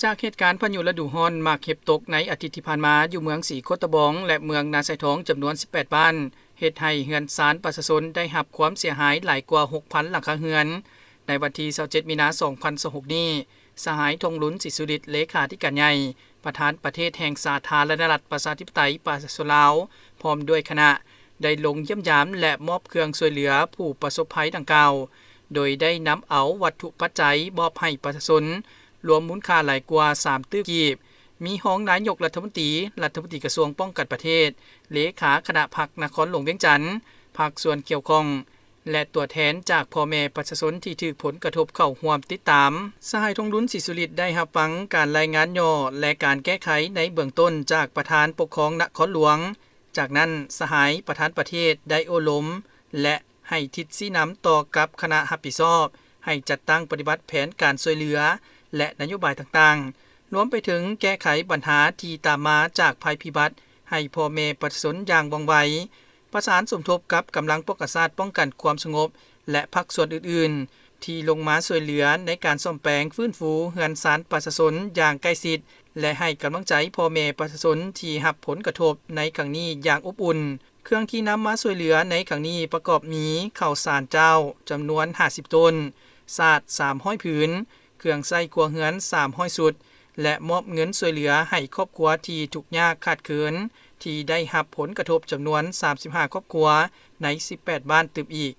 จากเหตุการณ์พายุฤดูร้อนมาเข็บตกในอาทิตย์ที่ผ่านมาอยู่เมืองสีโคตะบองและเมืองนาไซทองจำนวน18บ้านเฮ็ดให้เรือนศาลประชาชนได้รับความเสียหายหลายกว่า 6,000 หลังคาเรือนในวันที่27มีนาคม2026นี้สหายธงลุ้นศิสุริตเลขาธิการใหญ่ประธานประเทศแห่งสาธารณรัฐประชาธิปไตยประชาชนลาวพร้อมด้วยคณะได้ลงเยี่ยมยามและมอบเครื่องช่วยเหลือผู้ประสบภัยดังกล่าวโดยได้นำเอาวัตถุปัจจัยมอบให้ประชาชนรวมมูลค่าหลายกว่า3ตื้อกีบมีห้องนายกรัฐมนตรีกระทรวงป้องกันประเทศเลขาคณะพรรคนครหลวงเวียงจันทน์ภาคส่วนเกี่ยวข้องและตัวแทนจากพ่อแม่ประชาชนที่ถูกผลกระทบเข้าร่วมติดตามสหายทงลุ้นศรีสุริตได้รับฟังการรายงานย่อและการแก้ไขในเบื้องต้นจากประธานปกครองนครหลวงจากนั้นสหายประธานประเทศได้โอลมและให้ทิศชี้นำต่อกับคณะรับผิดชอบให้จัดตั้งปฏิบัติแผนการช่วยเหลือและนโยบายต่างๆรวมไปถึงแก้ไขปัญหาที่ตามมาจากภัยพิบัติให้พ่อแม่ประชาชนอย่างว่องไวประสานสมทบกับกำลังปกษาป้องกันความสงบและภาคส่วนอื่นๆที่ลงมาช่วยเหลือในการซ่อมแปลงฟื้นฟูเรือนศาลประชาชนอย่างใกล้ชิดและให้กำลังใจพ่อแม่ประชาชนที่รับผลกระทบในครั้งนี้อย่างอบอุ่นเครื่องที่นำมาช่วยเหลือในครั้งนี้ประกอบมีข้าวสารเจ้าจำนวน50ต้นสาด300ผืนเครื่องใช้ครัวเรือน300ชุดและมอบเงินช่วยเหลือให้ครอบครัวที่ทุกข์ยากขาดเขินที่ได้รับผลกระทบจำนวน35ครอบครัวใน18บ้านตึบอีก